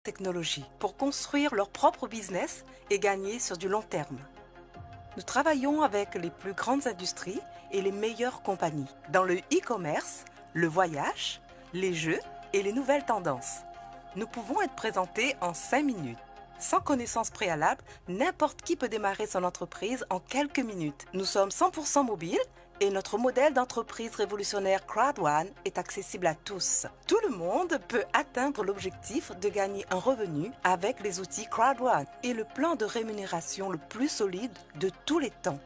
technologie pour construire leur propre business et gagner sur du long terme. Nous travaillons avec les plus grandes industries et les meilleures compagnies dans le e-commerce, le voyage, les jeux et les nouvelles tendances. Nous pouvons être présentés en 5 minutes. Sans connaissance préalable, n'importe qui peut démarrer son entreprise en quelques minutes. Nous sommes 100% mobiles et notre modèle d'entreprise révolutionnaire Crowd1 est accessible à tous. Tout le monde peut atteindre l'objectif de gagner un revenu avec les outils Crowd1 et le plan de rémunération le plus solide de tous les temps.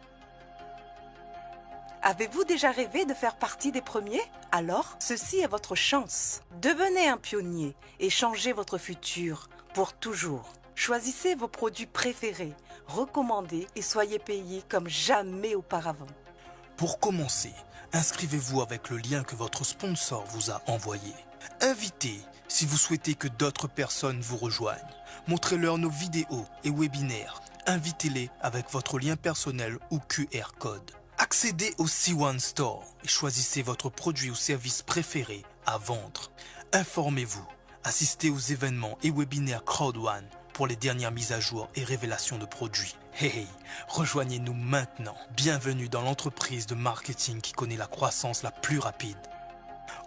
Avez-vous déjà rêvé de faire partie des premiers? Alors, ceci est votre chance. Devenez un pionnier et changez votre futur pour toujours. Choisissez vos produits préférés, recommandez et soyez payés comme jamais auparavant. Pour commencer, inscrivez-vous avec le lien que votre sponsor vous a envoyé. Invitez si vous souhaitez que d'autres personnes vous rejoignent. Montrez-leur nos vidéos et webinaires. Invitez-les avec votre lien personnel ou QR code. Accédez au C1 Store et choisissez votre produit ou service préféré à vendre. Informez-vous, assistez aux événements et webinaires Crowd1 pour les dernières mises à jour et révélations de produits. Hey, rejoignez-nous maintenant. Bienvenue dans l'entreprise de marketing qui connaît la croissance la plus rapide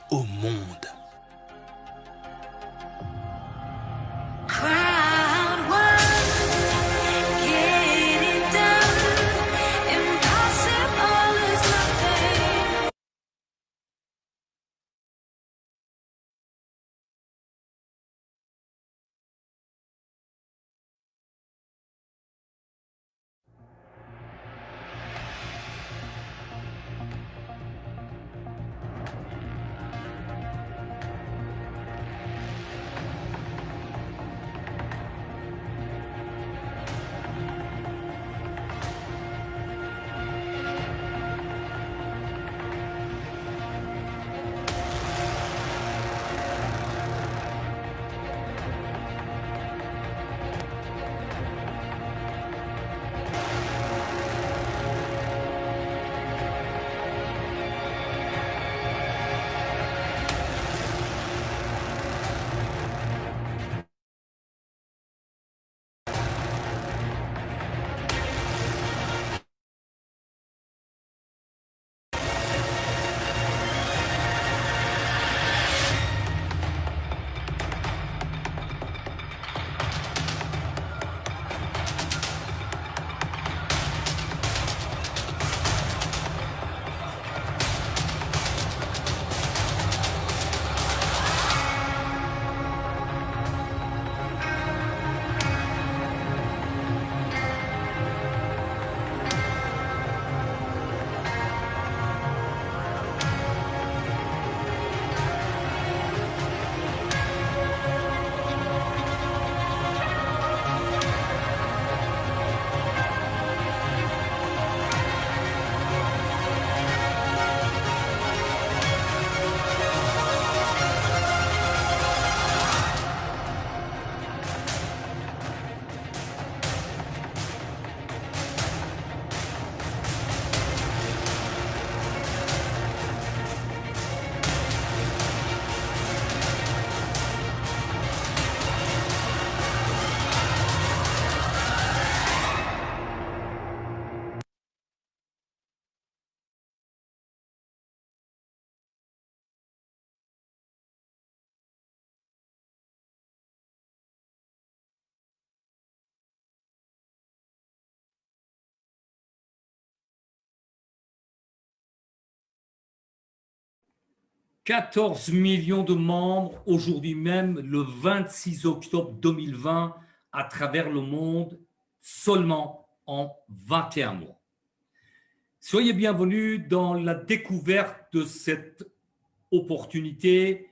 au monde. « 14 millions de membres aujourd'hui même, le 26 octobre 2020, à travers le monde, seulement en 21 mois. Soyez bienvenus dans la découverte de cette opportunité.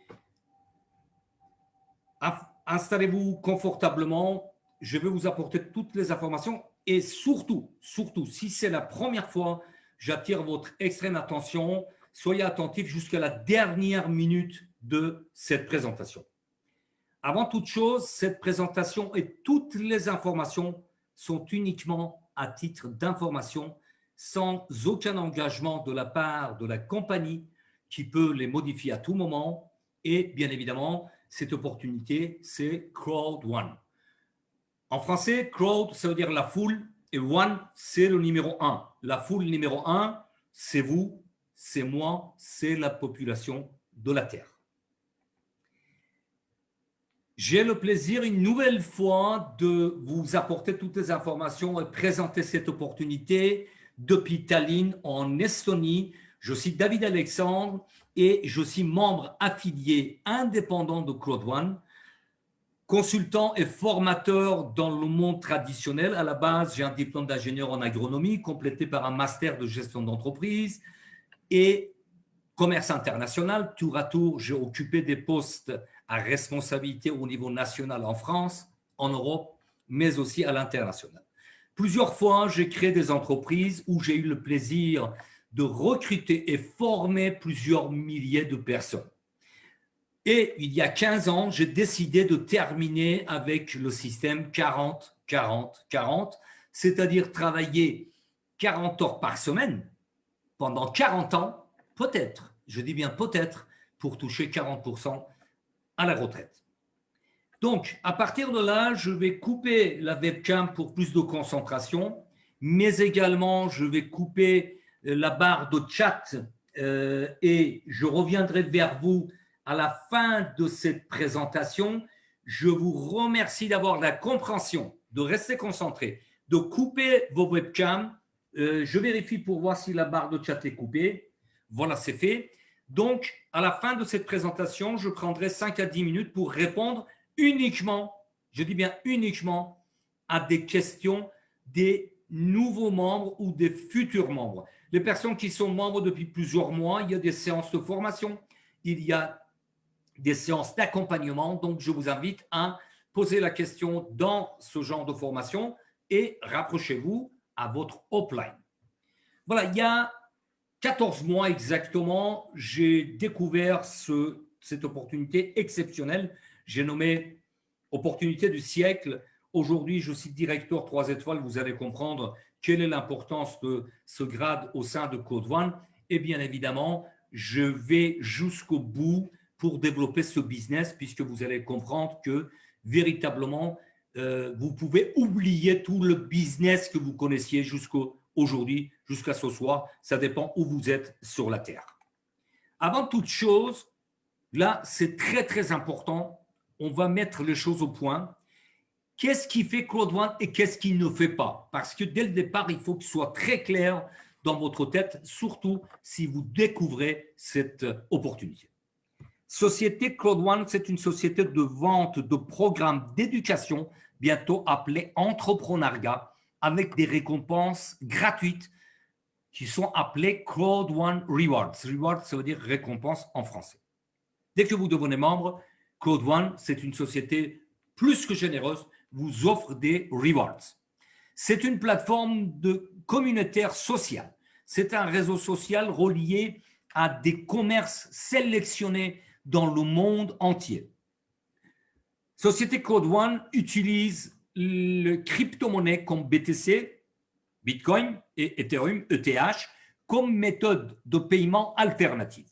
Installez-vous confortablement. Je vais vous apporter toutes les informations et surtout, si c'est la première fois, j'attire votre extrême attention. Soyez attentifs jusqu'à la dernière minute de cette présentation. Avant toute chose, cette présentation et toutes les informations sont uniquement à titre d'information, sans aucun engagement de la part de la compagnie qui peut les modifier à tout moment. Et bien évidemment, cette opportunité, c'est Crowd One. En français, crowd, ça veut dire la foule, et one, c'est le numéro un. La foule numéro un, c'est vous, c'est moi, c'est la population de la Terre. J'ai le plaisir une nouvelle fois de vous apporter toutes les informations et présenter cette opportunité depuis Tallinn en Estonie. Je suis David Alexandre et je suis membre affilié indépendant de Crowd One, consultant et formateur dans le monde traditionnel. À la base, j'ai un diplôme d'ingénieur en agronomie complété par un master de gestion d'entreprise et commerce international. Tour à tour, j'ai occupé des postes à responsabilité au niveau national en France, en Europe, mais aussi à l'international. Plusieurs fois, j'ai créé des entreprises où j'ai eu le plaisir de recruter et former plusieurs milliers de personnes. Et il y a 15 ans, j'ai décidé de terminer avec le système 40-40-40, c'est-à-dire travailler 40 heures par semaine pendant 40 ans, peut-être, je dis bien peut-être, pour toucher 40% à la retraite. Donc, à partir de là, je vais couper la webcam pour plus de concentration, mais également, je vais couper la barre de chat et je reviendrai vers vous à la fin de cette présentation. Je vous remercie d'avoir la compréhension, de rester concentré, de couper vos webcams. Je vérifie pour voir si la barre de chat est coupée. Voilà, c'est fait. Donc, à la fin de cette présentation, je prendrai 5 à 10 minutes pour répondre uniquement, je dis bien uniquement, à des questions des nouveaux membres ou des futurs membres. Les personnes qui sont membres depuis plusieurs mois, il y a des séances de formation, il y a des séances d'accompagnement. Donc, je vous invite à poser la question dans ce genre de formation et rapprochez-vous à votre upline. Voilà, il y a 14 mois exactement, j'ai découvert cette opportunité exceptionnelle. J'ai nommé opportunité du siècle. Aujourd'hui, je suis directeur 3 étoiles. Vous allez comprendre quelle est l'importance de ce grade au sein de Crowd One. Et bien évidemment, je vais jusqu'au bout pour développer ce business, puisque vous allez comprendre que véritablement, vous pouvez oublier tout le business que vous connaissiez jusqu'aujourd'hui, jusqu'à ce soir. Ça dépend où vous êtes sur la Terre. Avant toute chose, là, c'est très, très important. On va mettre les choses au point. Qu'est-ce qui fait Crowd One et qu'est-ce qui ne fait pas? Parce que dès le départ, il faut que ce soit très clair dans votre tête, surtout si vous découvrez cette opportunité. Société Crowd One, c'est une société de vente de programmes d'éducation, bientôt appelée entrepreneuriat, avec des récompenses gratuites qui sont appelées Crowd One Rewards. Rewards, ça veut dire récompense en français. Dès que vous devenez membre, Crowd One, c'est une société plus que généreuse, vous offre des rewards. C'est une plateforme communautaire sociale. C'est un réseau social relié à des commerces sélectionnés dans le monde entier. Société Crowd One utilise le crypto-monnaie comme BTC, Bitcoin et Ethereum, ETH, comme méthode de paiement alternative.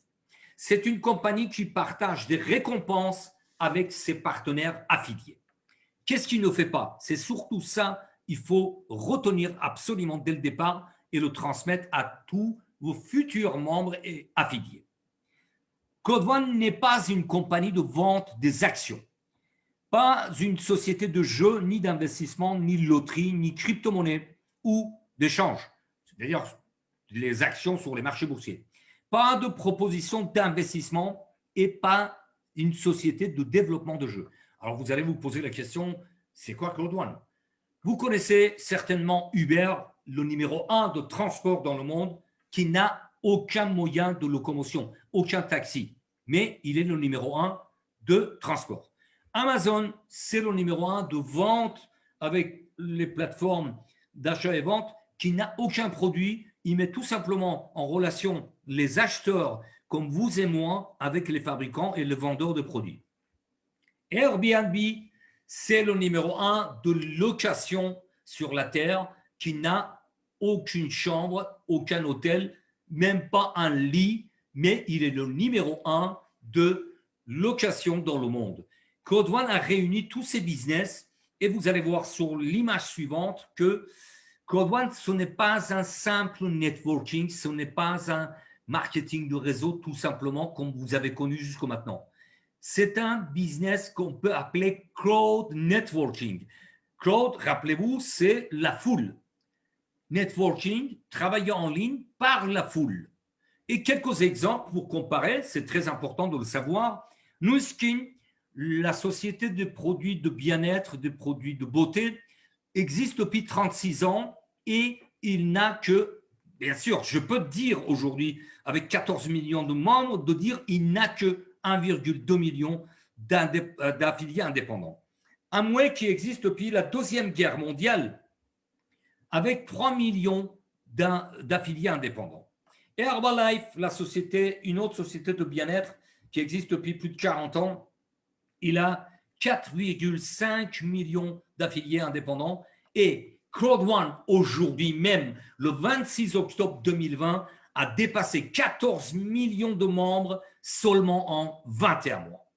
C'est une compagnie qui partage des récompenses avec ses partenaires affiliés. Qu'est-ce qu'il ne fait pas? C'est surtout ça, il faut retenir absolument dès le départ et le transmettre à tous vos futurs membres et affiliés. Crowd One n'est pas une compagnie de vente des actions, pas une société de jeux, ni d'investissement, ni loterie, ni crypto-monnaie ou d'échange, c'est-à-dire les actions sur les marchés boursiers. Pas de proposition d'investissement et pas une société de développement de jeux. Alors, vous allez vous poser la question, c'est quoi Crowd One? Vous connaissez certainement Uber, le numéro 1 de transport dans le monde, qui n'a aucun moyen de locomotion, aucun taxi, mais il est le numéro 1 de transport. Amazon, c'est le numéro 1 de vente avec les plateformes d'achat et vente qui n'a aucun produit. Il met tout simplement en relation les acheteurs comme vous et moi avec les fabricants et les vendeurs de produits. Airbnb, c'est le numéro 1 de location sur la Terre qui n'a aucune chambre, aucun hôtel, même pas un lit, mais il est le numéro 1 de location dans le monde. Code One a réuni tous ces business et vous allez voir sur l'image suivante que Code One, ce n'est pas un simple networking, ce n'est pas un marketing de réseau tout simplement comme vous avez connu jusqu'à maintenant. C'est un business qu'on peut appeler crowd networking. Crowd, rappelez-vous, c'est la foule. Networking, travailler en ligne par la foule. Et quelques exemples pour comparer, c'est très important de le savoir. Nu Skin, la société de produits de bien-être, de produits de beauté, existe depuis 36 ans et il n'a que, bien sûr, je peux dire aujourd'hui, avec 14 millions de membres, de dire il n'a que 1,2 million d'affiliés indépendants. Amway qui existe depuis la Deuxième Guerre mondiale avec 3 millions d'affiliés indépendants. Et Herbalife, la société, une autre société de bien-être qui existe depuis plus de 40 ans, il a 4,5 millions d'affiliés indépendants et Crowd One, aujourd'hui même, le 26 octobre 2020, a dépassé 14 millions de membres seulement en 21 mois.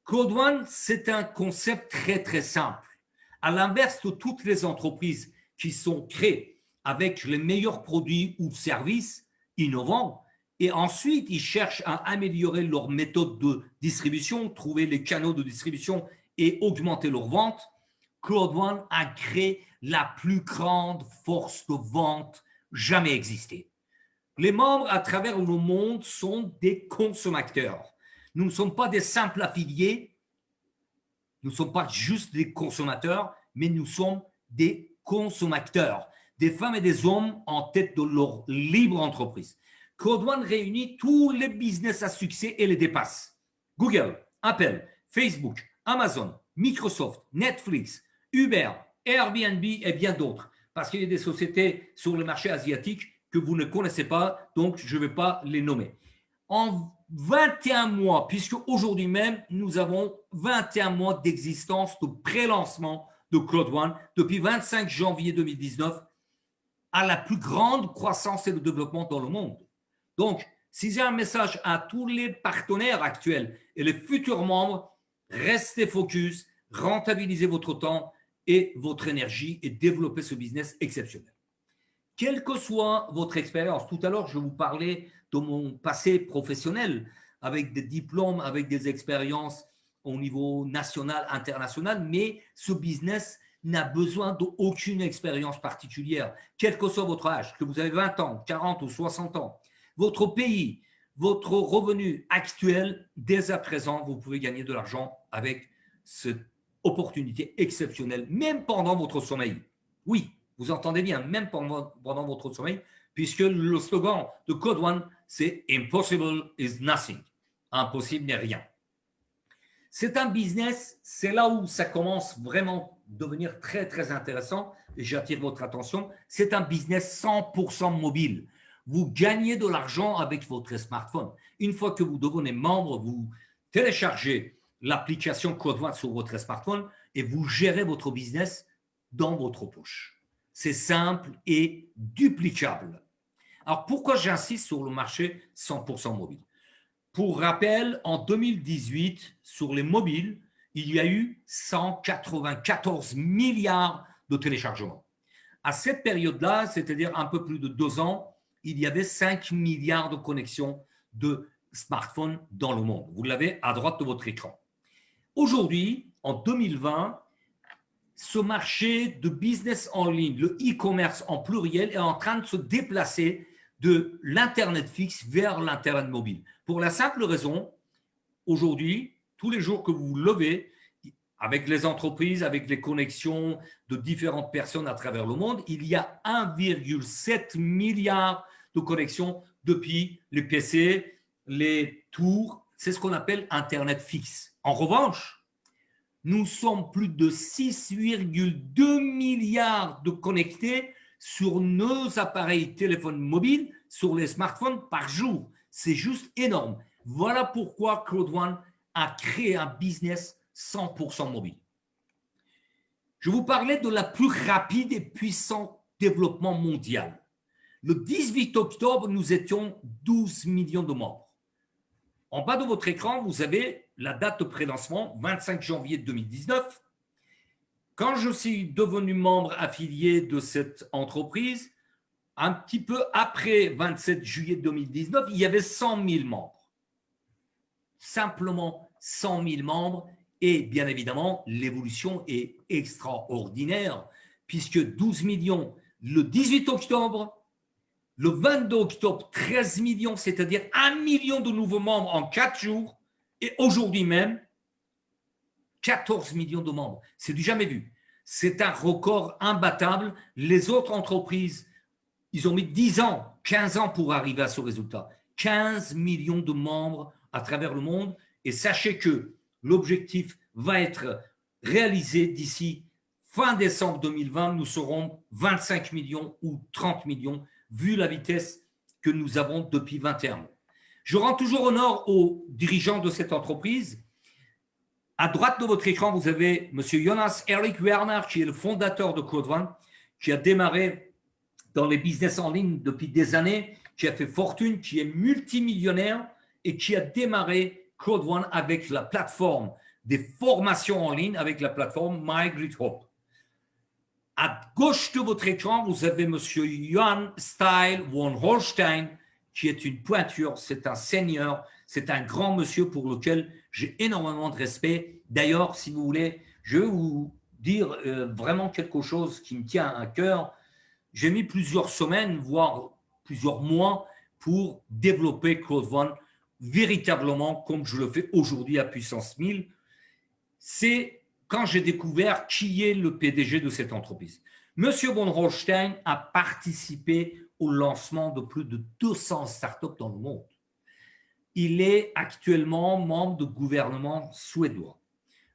Crowd One, c'est un concept très, très simple. À l'inverse de toutes les entreprises qui sont créées avec les meilleurs produits ou services innovants, et ensuite, ils cherchent à améliorer leur méthode de distribution, trouver les canaux de distribution et augmenter leurs ventes. Crowd One a créé la plus grande force de vente jamais existée. Les membres à travers le monde sont des consommateurs. Nous ne sommes pas des simples affiliés, nous ne sommes pas juste des consommateurs, mais nous sommes des consommateurs, des femmes et des hommes en tête de leur libre entreprise. Crowd One réunit tous les business à succès et les dépasse. Google, Apple, Facebook, Amazon, Microsoft, Netflix, Uber, Airbnb et bien d'autres. Parce qu'il y a des sociétés sur le marché asiatique que vous ne connaissez pas, donc je ne vais pas les nommer. En 21 mois, puisque aujourd'hui même, nous avons 21 mois d'existence de pré-lancement de Crowd One depuis 25 janvier 2019 à la plus grande croissance et le développement dans le monde. Donc, si j'ai un message à tous les partenaires actuels et les futurs membres, restez focus, rentabilisez votre temps et votre énergie et développez ce business exceptionnel. Quelle que soit votre expérience, tout à l'heure, je vous parlais de mon passé professionnel avec des diplômes, avec des expériences au niveau national, international, mais ce business n'a besoin d'aucune expérience particulière, quel que soit votre âge, que vous avez 20 ans, 40 ou 60 ans. Votre pays, votre revenu actuel, dès à présent, vous pouvez gagner de l'argent avec cette opportunité exceptionnelle, même pendant votre sommeil. Oui, vous entendez bien, même pendant votre sommeil, puisque le slogan de Code One, c'est « Impossible is nothing ». Impossible n'est rien. C'est un business, c'est là où ça commence vraiment à devenir très, très intéressant, et j'attire votre attention, c'est un business 100% mobile. Vous gagnez de l'argent avec votre smartphone. Une fois que vous devenez membre, vous téléchargez l'application Code One sur votre smartphone et vous gérez votre business dans votre poche. C'est simple et duplicable. Alors, pourquoi j'insiste sur le marché 100% mobile? Pour rappel, en 2018, sur les mobiles, il y a eu 194 milliards de téléchargements. À cette période-là, c'est-à-dire un peu plus de 2 ans, il y avait 5 milliards de connexions de smartphones dans le monde. Vous l'avez à droite de votre écran. Aujourd'hui, en 2020, ce marché de business en ligne, le e-commerce en pluriel, est en train de se déplacer de l'Internet fixe vers l'Internet mobile. Pour la simple raison, aujourd'hui, tous les jours que vous vous levez, avec les entreprises, avec les connexions de différentes personnes à travers le monde, il y a 1,7 milliard de connexions depuis les PC, les tours. C'est ce qu'on appelle Internet fixe. En revanche, nous sommes plus de 6,2 milliards de connectés sur nos appareils téléphones mobiles, sur les smartphones par jour. C'est juste énorme. Voilà pourquoi Crowd One a créé un business 100% mobile. Je vous parlais de la plus rapide et puissant développement mondial. Le 18 octobre, nous étions 12 millions de membres. En bas de votre écran, vous avez la date de prélancement, 25 janvier 2019. Quand je suis devenu membre affilié de cette entreprise, un petit peu après 27 juillet 2019, il y avait 100 000 membres. Simplement 100 000 membres. Et bien évidemment, l'évolution est extraordinaire, puisque 12 millions le 18 octobre, le 22 octobre, 13 millions, c'est-à-dire 1 million de nouveaux membres en 4 jours, et aujourd'hui même, 14 millions de membres. C'est du jamais vu. C'est un record imbattable. Les autres entreprises, ils ont mis 10 ans, 15 ans pour arriver à ce résultat. 15 millions de membres à travers le monde. Et sachez que l'objectif va être réalisé d'ici fin décembre 2020. Nous serons 25 millions ou 30 millions, vu la vitesse que nous avons depuis 21 mois. Je rends toujours honneur aux dirigeants de cette entreprise. À droite de votre écran, vous avez M. Jonas Erik Werner, qui est le fondateur de Code One, qui a démarré dans les business en ligne depuis des années, qui a fait fortune, qui est multimillionnaire et qui a démarré Code One avec la plateforme des formations en ligne, avec la plateforme My Great Hope. À gauche de votre écran, vous avez M. Johan Style von Holstein, qui est une pointure, c'est un seigneur, c'est un grand monsieur pour lequel j'ai énormément de respect. D'ailleurs, si vous voulez, je vais vous dire vraiment quelque chose qui me tient à cœur. J'ai mis plusieurs semaines, voire plusieurs mois, pour développer Code One véritablement comme je le fais aujourd'hui à puissance 1000. C'est quand j'ai découvert qui est le PDG de cette entreprise. Monsieur von Holstein a participé au lancement de plus de 200 startups dans le monde. Il est actuellement membre du gouvernement suédois.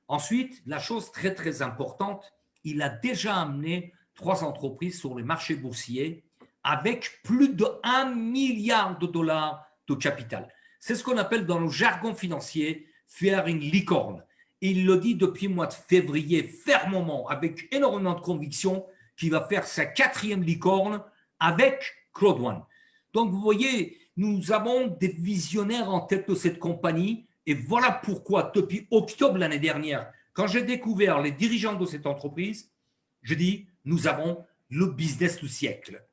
Ensuite, la chose très très importante, il a déjà amené 3 entreprises sur les marchés boursiers avec plus de 1 milliard de dollars de capital. C'est ce qu'on appelle dans le jargon financier faire une licorne. Et il le dit depuis le mois de février fermement, avec énormément de conviction, qu'il va faire sa 4e licorne avec Code One. Donc, vous voyez, nous avons des visionnaires en tête de cette compagnie. Et voilà pourquoi, depuis octobre l'année dernière, quand j'ai découvert les dirigeants de cette entreprise, je dis, nous avons le business du siècle.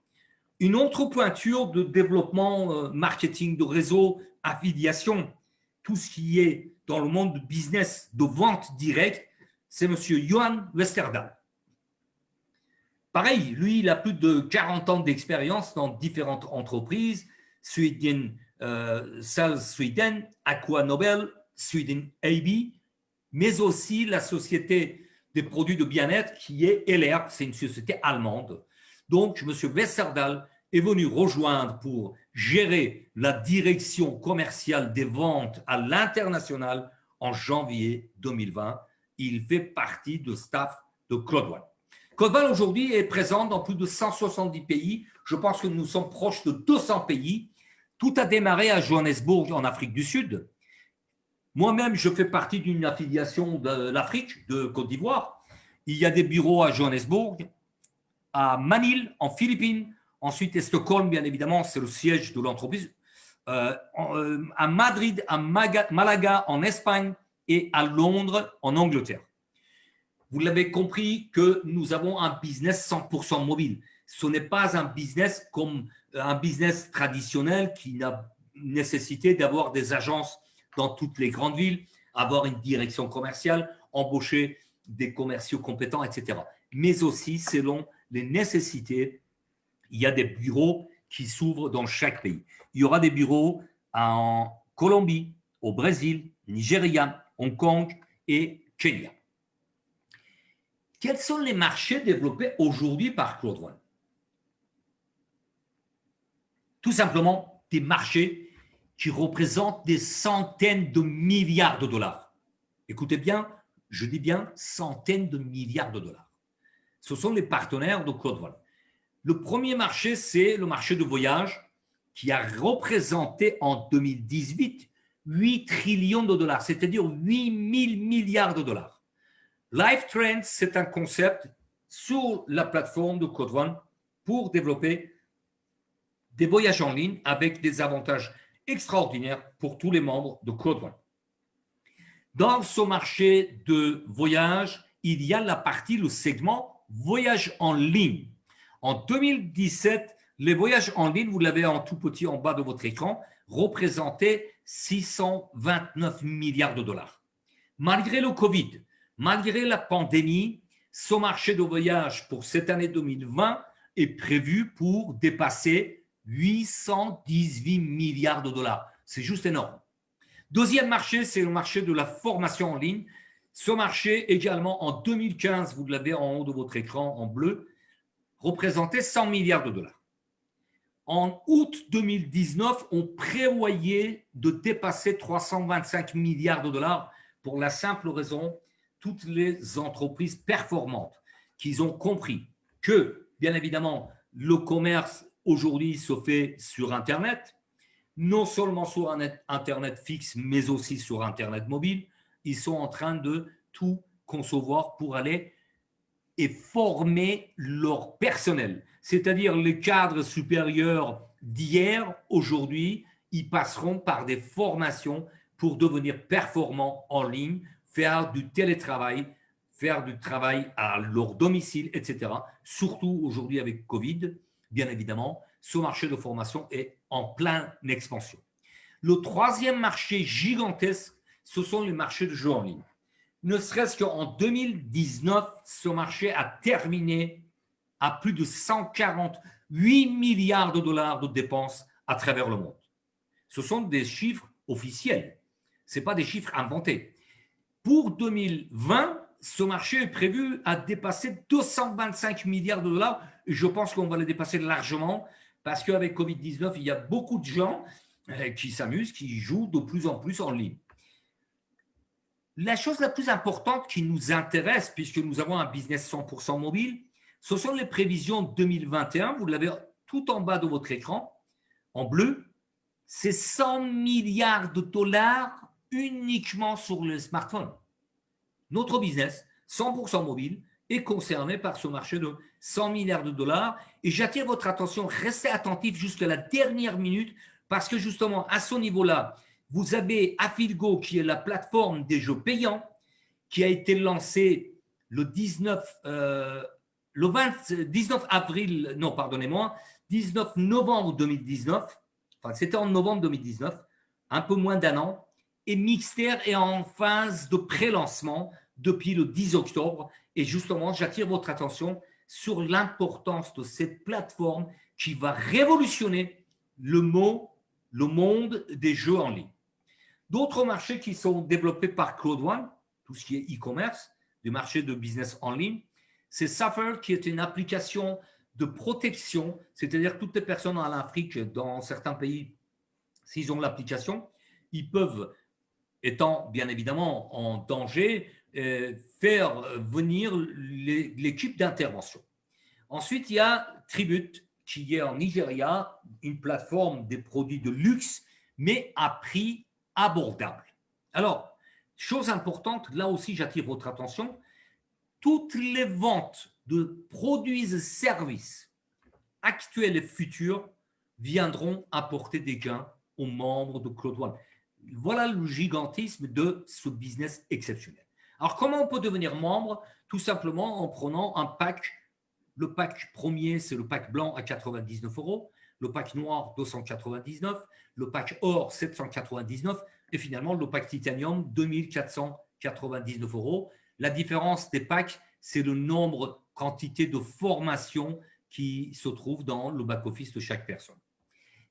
Une autre pointure de développement marketing, de réseau, affiliation, tout ce qui est dans le monde du business de vente directe, c'est M. Johan Westerdahl. Pareil, lui, il a plus de 40 ans d'expérience dans différentes entreprises, Sweden, South Sweden, Aqua Nobel, Sweden AB, mais aussi la société des produits de bien-être qui est LR, c'est une société allemande. Donc, M. Westerdahl est venu rejoindre pour gérer la direction commerciale des ventes à l'international en janvier 2020. Il fait partie du staff de Code One. Code One aujourd'hui est présent dans plus de 170 pays. Je pense que nous sommes proches de 200 pays. Tout a démarré à Johannesburg, en Afrique du Sud. Moi-même, je fais partie d'une affiliation de l'Afrique, de Côte d'Ivoire. Il y a des bureaux à Johannesburg, à Manille, en Philippines. Ensuite, à Stockholm, bien évidemment, c'est le siège de l'entreprise. À Madrid, à Malaga, en Espagne et à Londres, en Angleterre. Vous l'avez compris que nous avons un business 100% mobile. Ce n'est pas un business comme un business traditionnel qui n'a nécessité d'avoir des agences dans toutes les grandes villes, avoir une direction commerciale, embaucher des commerciaux compétents, etc. Mais aussi, selon les nécessités, il y a des bureaux qui s'ouvrent dans chaque pays. Il y aura des bureaux en Colombie, au Brésil, Nigeria, Hong Kong et Kenya. Quels sont les marchés développés aujourd'hui par Code One? Tout simplement des marchés qui représentent des centaines de milliards de dollars. Écoutez bien, je dis bien centaines de milliards de dollars. Ce sont les partenaires de Code One. Le premier marché, c'est le marché de voyage qui a représenté en 2018 8 trillions de dollars, c'est-à-dire 8 000 milliards de dollars. Life Trends, c'est un concept sur la plateforme de Code One pour développer des voyages en ligne avec des avantages extraordinaires pour tous les membres de Code One. Dans ce marché de voyage, il y a la partie, le segment voyage en ligne. En 2017, les voyages en ligne, vous l'avez en tout petit en bas de votre écran, représentaient 629 milliards de dollars. Malgré le Covid, malgré la pandémie, ce marché de voyage pour cette année 2020 est prévu pour dépasser 818 milliards de dollars. C'est juste énorme. Deuxième marché, c'est le marché de la formation en ligne. Ce marché également en 2015, vous l'avez en haut de votre écran en bleu, représentait 100 milliards de dollars. En août 2019, on prévoyait de dépasser 325 milliards de dollars pour la simple raison, toutes les entreprises performantes qui ont compris que, bien évidemment, le commerce aujourd'hui se fait sur Internet, non seulement sur un Internet fixe, mais aussi sur Internet mobile. Ils sont en train de tout concevoir pour aller et former leur personnel. C'est-à-dire les cadres supérieurs d'hier, aujourd'hui, ils passeront par des formations pour devenir performants en ligne, faire du télétravail, faire du travail à leur domicile, etc. Surtout aujourd'hui avec Covid, bien évidemment, ce marché de formation est en pleine expansion. Le troisième marché gigantesque, ce sont les marchés de jeux en ligne. Ne serait-ce qu'en 2019, ce marché a terminé à plus de 148 milliards de dollars de dépenses à travers le monde. Ce sont des chiffres officiels, ce n'est pas des chiffres inventés. Pour 2020, ce marché est prévu à dépasser 225 milliards de dollars et je pense qu'on va le dépasser largement parce qu'avec Covid-19, il y a beaucoup de gens qui s'amusent, qui jouent de plus en plus en ligne. La chose la plus importante qui nous intéresse, puisque nous avons un business 100% mobile, ce sont les prévisions 2021. Vous l'avez tout en bas de votre écran, en bleu. C'est 100 milliards de dollars uniquement sur le smartphone. Notre business, 100% mobile, est concerné par ce marché de 100 milliards de dollars. Et j'attire votre attention, restez attentifs jusqu'à la dernière minute, parce que justement, à ce niveau-là, vous avez Affilgo, qui est la plateforme des jeux payants, qui a été lancée le 19 novembre 2019. Enfin, c'était en novembre 2019, un peu moins d'un an. Et Mixter est en phase de pré-lancement depuis le 10 octobre. Et justement, j'attire votre attention sur l'importance de cette plateforme qui va révolutionner le monde des jeux en ligne. D'autres marchés qui sont développés par Claude One, tout ce qui est e-commerce, du marché de business en ligne, c'est Safer qui est une application de protection, c'est-à-dire toutes les personnes en Afrique, dans certains pays, s'ils ont l'application, ils peuvent, étant bien évidemment en danger, faire venir l'équipe d'intervention. Ensuite, il y a Tribute qui est en Nigeria, une plateforme des produits de luxe, mais à prix abordable. Alors, chose importante, là aussi j'attire votre attention, toutes les ventes de produits et services actuels et futurs viendront apporter des gains aux membres de Claude One. Voilà le gigantisme de ce business exceptionnel. Alors, comment on peut devenir membre? Tout simplement en prenant un pack. Le pack premier, c'est le pack blanc à 99 €. Le pack noir, 299, le pack or, 799 et finalement le pack titanium, 2499 €. La différence des packs, c'est le nombre, quantité de formations qui se trouvent dans le back-office de chaque personne.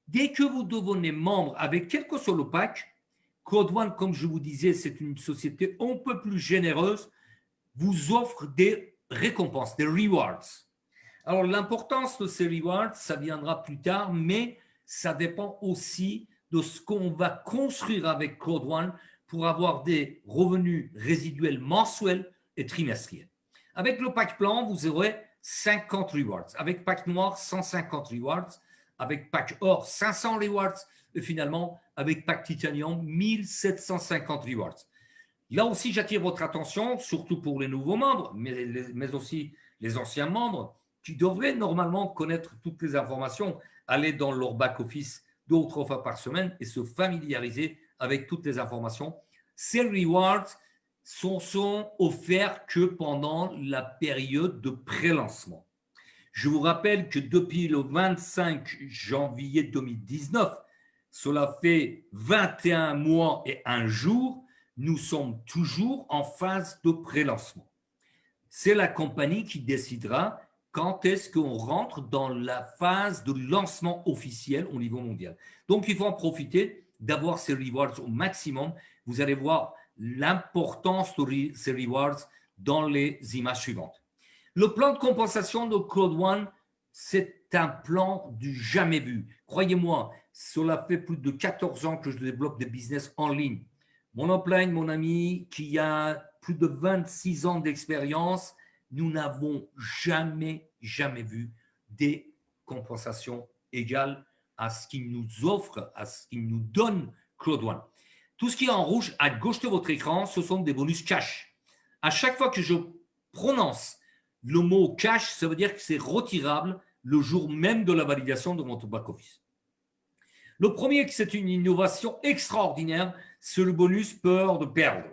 Dès que vous devenez membre avec quel que soit le pack, Claude One, comme je vous disais, c'est une société un peu plus généreuse, vous offre des récompenses, des rewards. Alors, l'importance de ces rewards, ça viendra plus tard, mais ça dépend aussi de ce qu'on va construire avec Claude One pour avoir des revenus résiduels mensuels et trimestriels. Avec le pack blanc, vous aurez 50 rewards. Avec pack noir, 150 rewards. Avec pack or, 500 rewards. Et finalement, avec pack titanium, 1750 rewards. Là aussi, j'attire votre attention, surtout pour les nouveaux membres, mais aussi les anciens membres, qui devraient normalement connaître toutes les informations, aller dans leur back-office 2 ou 3 fois par semaine et se familiariser avec toutes les informations. Ces rewards sont offerts que pendant la période de pré-lancement. Je vous rappelle que depuis le 25 janvier 2019, cela fait 21 mois et un jour, nous sommes toujours en phase de pré-lancement. C'est la compagnie qui décidera quand est-ce qu'on rentre dans la phase de lancement officiel au niveau mondial. Donc, il faut en profiter d'avoir ces rewards au maximum. Vous allez voir l'importance de ces rewards dans les images suivantes. Le plan de compensation de Claude One, c'est un plan du jamais vu. Croyez-moi, cela fait plus de 14 ans que je développe des business en ligne. Mon upline, mon ami, qui a plus de 26 ans d'expérience, nous n'avons jamais vu des compensations égales à ce qu'il nous offre, à ce qu'il nous donne Claude One. Tout ce qui est en rouge à gauche de votre écran, ce sont des bonus cash. À chaque fois que je prononce le mot cash, ça veut dire que c'est retirable le jour même de la validation de votre back-office. Le premier, c'est une innovation extraordinaire, c'est le bonus peur de perdre.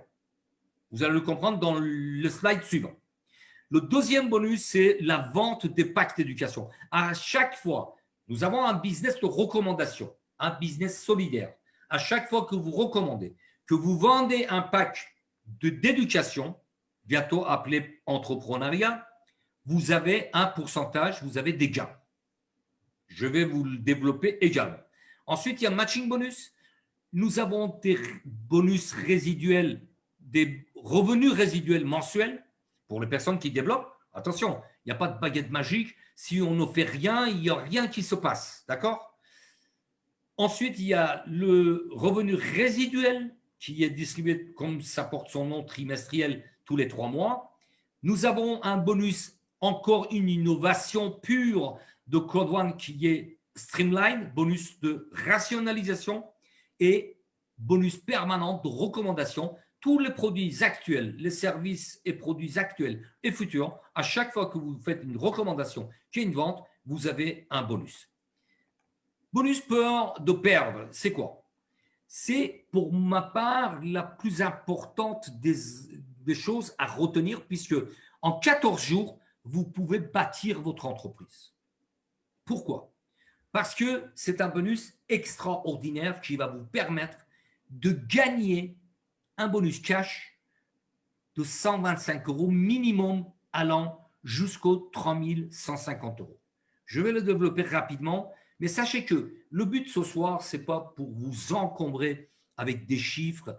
Vous allez le comprendre dans le slide suivant. Le deuxième bonus, c'est la vente des packs d'éducation. À chaque fois, nous avons un business de recommandation, un business solidaire. À chaque fois que vous recommandez, que vous vendez un pack d'éducation, bientôt appelé entrepreneuriat, vous avez un pourcentage, vous avez des gains. Je vais vous le développer également. Ensuite, il y a matching bonus. Nous avons des bonus résiduels, des revenus résiduels mensuels pour les personnes qui développent. Attention, il n'y a pas de baguette magique. Si on ne fait rien, il n'y a rien qui se passe. D'accord? Ensuite, il y a le revenu résiduel qui est distribué, comme ça porte son nom, trimestriel tous les 3 mois. Nous avons un bonus, encore une innovation pure de Claude One qui est Streamline, bonus de rationalisation et bonus permanent de recommandation. Tous les produits actuels, les services et produits actuels et futurs, à chaque fois que vous faites une recommandation qui est une vente, vous avez un bonus. Bonus peur de perdre, c'est quoi? C'est pour ma part la plus importante des choses à retenir puisque en 14 jours, vous pouvez bâtir votre entreprise. Pourquoi? Parce que c'est un bonus extraordinaire qui va vous permettre de gagner un bonus cash de 125 € minimum allant jusqu'aux 3 150 €. Je vais le développer rapidement, mais sachez que le but ce soir, ce n'est pas pour vous encombrer avec des chiffres,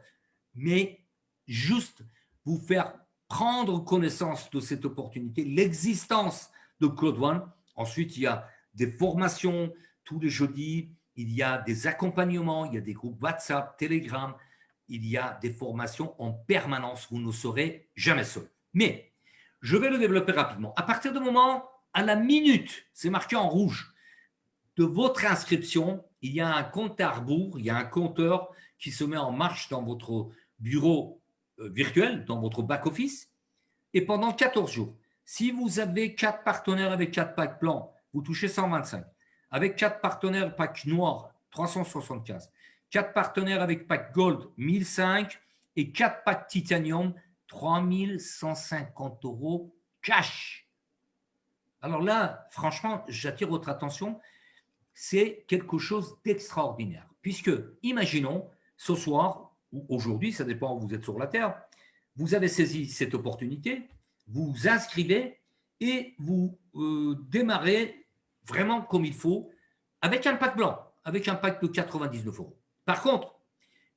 mais juste vous faire prendre connaissance de cette opportunité, l'existence de Claude One. Ensuite, il y a des formations tous les jeudis, il y a des accompagnements, il y a des groupes WhatsApp, Telegram, il y a des formations en permanence. Vous ne serez jamais seul. Mais je vais le développer rapidement. À partir du moment, à la minute, c'est marqué en rouge, de votre inscription, il y a un compte à rebours, il y a un compteur qui se met en marche dans votre bureau virtuel, dans votre back-office. Et pendant 14 jours, si vous avez 4 partenaires avec 4 packs blancs, vous touchez 125. Avec 4 partenaires pack noir, 375. 4 partenaires avec pack gold, 1005. Et 4 packs titanium, 3150 € cash. Alors là, franchement, j'attire votre attention. C'est quelque chose d'extraordinaire. Puisque, imaginons, ce soir, ou aujourd'hui, ça dépend où vous êtes sur la Terre, vous avez saisi cette opportunité, vous vous inscrivez et vous démarrez vraiment comme il faut avec un pack blanc, avec un pack de 99 €. Par contre,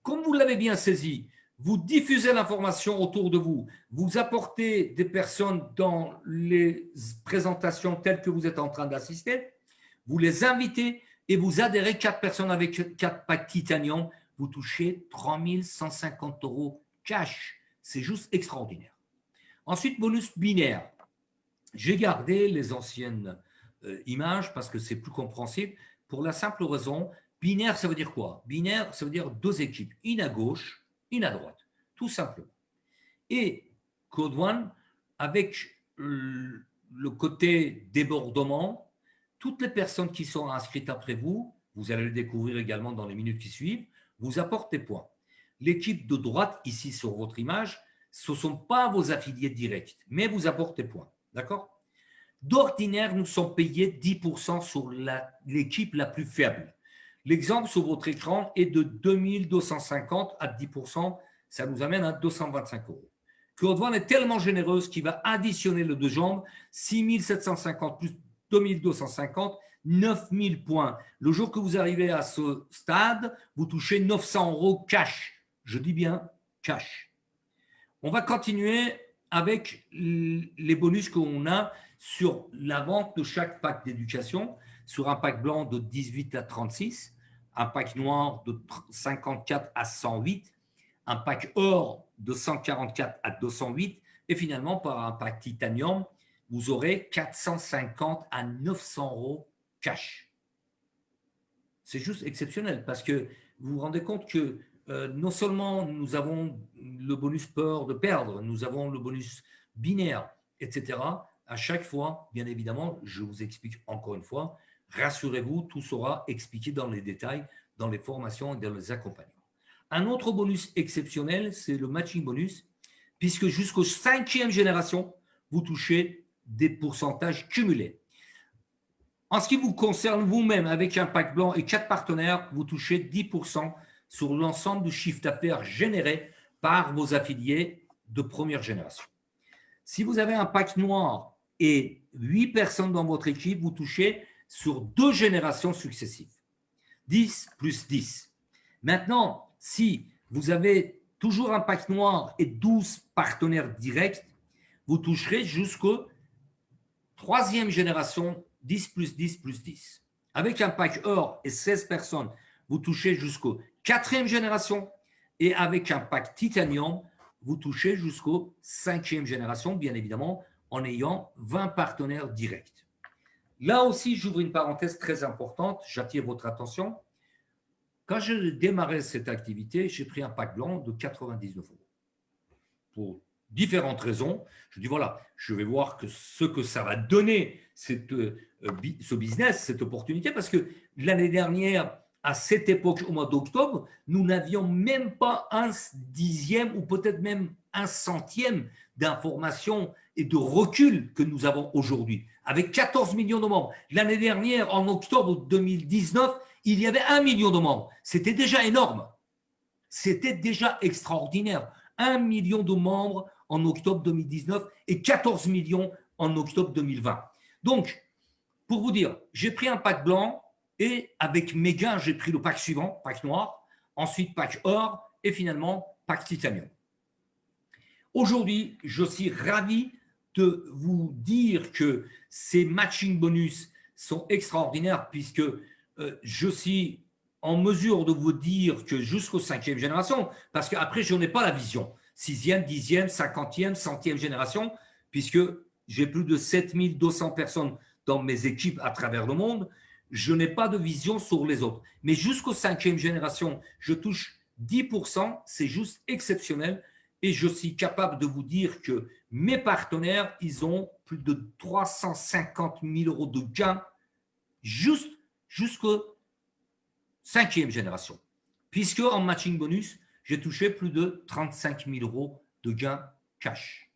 comme vous l'avez bien saisi, vous diffusez l'information autour de vous, vous apportez des personnes dans les présentations telles que vous êtes en train d'assister, vous les invitez et vous adhérez 4 personnes avec 4 packs titanium, vous touchez 3150 € cash. C'est juste extraordinaire. Ensuite, bonus binaire. J'ai gardé les anciennes images parce que c'est plus compréhensible pour la simple raison, binaire, ça veut dire quoi? Binaire, ça veut dire 2 équipes, une à gauche, une à droite, tout simplement. Et Code One, avec le côté débordement, toutes les personnes qui sont inscrites après vous, vous allez le découvrir également dans les minutes qui suivent, vous apportent des points. l'équipe de droite, ici sur votre image, ce ne sont pas vos affiliés directs, mais vous apportez points. D'accord? D'ordinaire, nous sommes payés 10% sur l'équipe la plus faible. L'exemple sur votre écran est de 2250 à 10%, ça nous amène à 225 €. Claude One est tellement généreuse qu'il va additionner le deux jambes, 6750 plus 2250, 9000 points. Le jour que vous arrivez à ce stade, vous touchez 900 € cash. Je dis bien cash. On va continuer avec les bonus qu'on a sur la vente de chaque pack d'éducation, sur un pack blanc de 18 à 36, un pack noir de 54 à 108, un pack or de 144 à 208, et finalement, par un pack titanium, vous aurez 450 à 900 € cash. C'est juste exceptionnel parce que vous vous rendez compte que non seulement nous avons le bonus peur de perdre, nous avons le bonus binaire, etc. À chaque fois, bien évidemment, je vous explique encore une fois, rassurez-vous, tout sera expliqué dans les détails, dans les formations et dans les accompagnements. Un autre bonus exceptionnel, c'est le matching bonus, puisque jusqu'aux 5e génération, vous touchez des pourcentages cumulés. En ce qui vous concerne vous-même, avec un pack blanc et 4 partenaires, vous touchez 10% sur l'ensemble du chiffre d'affaires généré par vos affiliés de première génération. Si vous avez un pack noir et 8 personnes dans votre équipe, vous touchez sur 2 générations successives. 10 plus 10. Maintenant, si vous avez toujours un pack noir et 12 partenaires directs, vous toucherez jusqu'au 3e génération 10 plus 10 plus 10. Avec un pack or et 16 personnes, vous touchez jusqu'au 4e génération, et avec un pack titanium, vous touchez jusqu'au 5e génération, bien évidemment, en ayant 20 partenaires directs. Là aussi, j'ouvre une parenthèse très importante, j'attire votre attention. Quand j'ai démarré cette activité, j'ai pris un pack blanc de 99 €. Pour différentes raisons, je dis voilà, je vais voir ce que ça va donner ce business, cette opportunité, parce que l'année dernière, à cette époque, au mois d'octobre, nous n'avions même pas un dixième ou peut-être même un centième d'informations et de recul que nous avons aujourd'hui, avec 14 millions de membres. L'année dernière, en octobre 2019, il y avait 1 million de membres. C'était déjà énorme. C'était déjà extraordinaire. 1 million de membres en octobre 2019 et 14 millions en octobre 2020. Donc, pour vous dire, j'ai pris un pack blanc et avec mes gains, j'ai pris le pack suivant, pack noir, ensuite pack or et finalement pack titanium. Aujourd'hui, je suis ravi de vous dire que ces matching bonus sont extraordinaires puisque je suis en mesure de vous dire que jusqu'aux 5e génération, parce qu'après, je n'ai pas la vision. 6e, 10e, 50e, 100e génération, puisque j'ai plus de 7200 personnes dans mes équipes à travers le monde, je n'ai pas de vision sur les autres. Mais jusqu'aux 5e génération, je touche 10%, c'est juste exceptionnel. Et je suis capable de vous dire que mes partenaires, ils ont plus de 350 000 € de gains juste jusqu'aux 5e génération. Puisque en matching bonus, j'ai touché plus de 35 000 € de gains cash.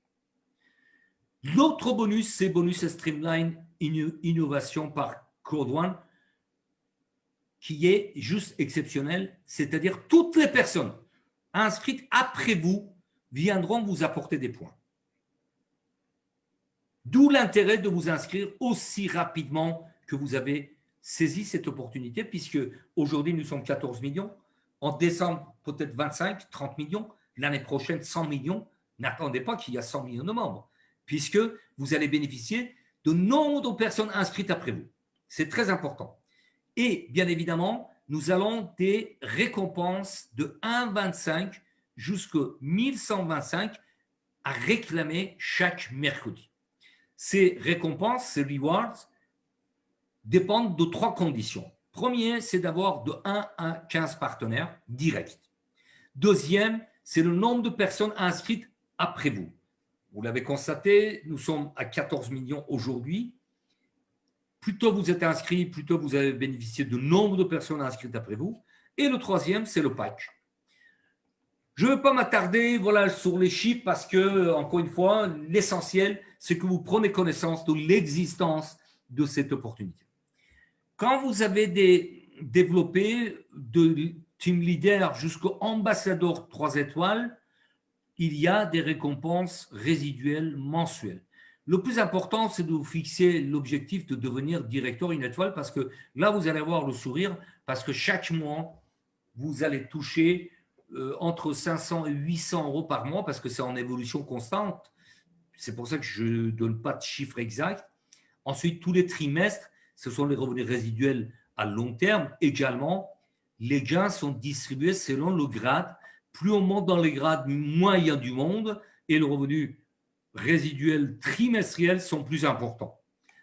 L'autre bonus, c'est bonus Streamline Innovation par Claude One, qui est juste exceptionnel, c'est-à-dire toutes les personnes inscrites après vous viendront vous apporter des points. D'où l'intérêt de vous inscrire aussi rapidement que vous avez saisi cette opportunité, puisque aujourd'hui nous sommes 14 millions, en décembre peut-être 25, 30 millions, l'année prochaine 100 millions. N'attendez pas qu'il y a 100 millions de membres, puisque vous allez bénéficier de nombre de personnes inscrites après vous. C'est très important. Et bien évidemment, nous allons des récompenses de 1,25 jusqu'à 1125 à réclamer chaque mercredi. Ces récompenses, ces rewards, dépendent de 3 conditions. Premier, c'est d'avoir de 1 à 15 partenaires directs. Deuxième, c'est le nombre de personnes inscrites après vous. Vous l'avez constaté, nous sommes à 14 millions aujourd'hui. Plus tôt vous êtes inscrit, plus tôt vous avez bénéficié de nombre de personnes inscrites après vous. Et le troisième, c'est le pack. Je ne veux pas m'attarder voilà, sur les chiffres parce que, encore une fois, l'essentiel, c'est que vous prenez connaissance de l'existence de cette opportunité. Quand vous avez développé de team leader jusqu'au ambassadeur 3 étoiles, il y a des récompenses résiduelles mensuelles. Le plus important, c'est de vous fixer l'objectif de devenir directeur 1 étoile parce que là, vous allez avoir le sourire parce que chaque mois, vous allez toucher entre 500 et 800 euros par mois parce que c'est en évolution constante. C'est pour ça que je ne donne pas de chiffre exact. Ensuite, tous les trimestres, ce sont les revenus résiduels à long terme. Également, les gains sont distribués selon le grade. Plus on monte dans les grades, moins il y a du monde et le revenu résiduel trimestriel sont plus importants.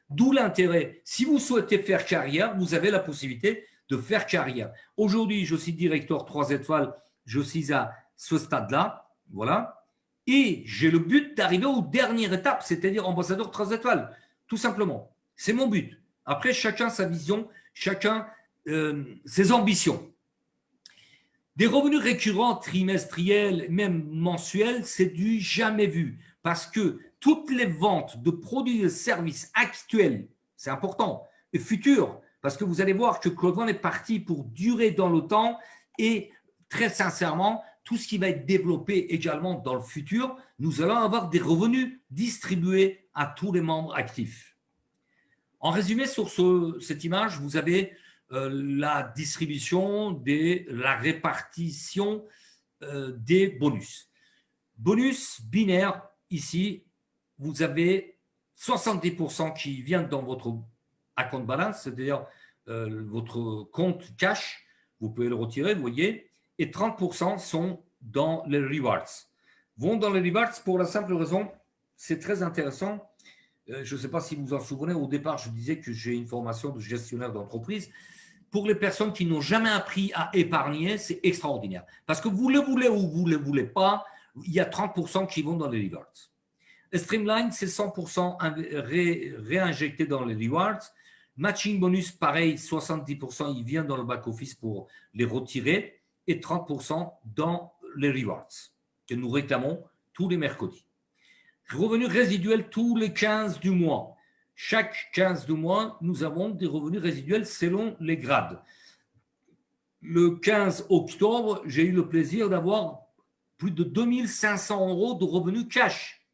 D'où l'intérêt. Si vous souhaitez faire carrière, vous avez la possibilité de faire carrière. Aujourd'hui, je suis directeur 3 étoiles, je suis à ce stade-là, voilà, et j'ai le but d'arriver aux dernières étapes, c'est-à-dire ambassadeur 3 étoiles, tout simplement. C'est mon but. Après, chacun sa vision, chacun ses ambitions. Des revenus récurrents trimestriels, même mensuels, c'est du jamais vu. Parce que toutes les ventes de produits et de services actuels, c'est important, et futurs, parce que vous allez voir que Claude One est parti pour durer dans le temps et très sincèrement, tout ce qui va être développé également dans le futur, nous allons avoir des revenus distribués à tous les membres actifs. En résumé, sur cette image, vous avez la distribution, la répartition des bonus. Bonus binaire, ici, vous avez 70% qui viennent dans votre account balance, c'est-à-dire votre compte cash, vous pouvez le retirer, vous voyez, et 30% sont dans les rewards. Vont dans les rewards pour la simple raison, c'est très intéressant. Je ne sais pas si vous vous en souvenez, au départ, je disais que j'ai une formation de gestionnaire d'entreprise. Pour les personnes qui n'ont jamais appris à épargner, c'est extraordinaire. Parce que vous le voulez ou vous ne le voulez pas, il y a 30% qui vont dans les rewards. Streamline, c'est 100% réinjecté dans les rewards. Matching bonus, pareil, 70%, il vient dans le back-office pour les retirer et 30% dans les rewards que nous réclamons tous les mercredis. Revenus résiduels tous les 15 du mois. Chaque 15 du mois, nous avons des revenus résiduels selon les grades. Le 15 octobre, j'ai eu le plaisir d'avoir plus de 2500 euros de revenus cash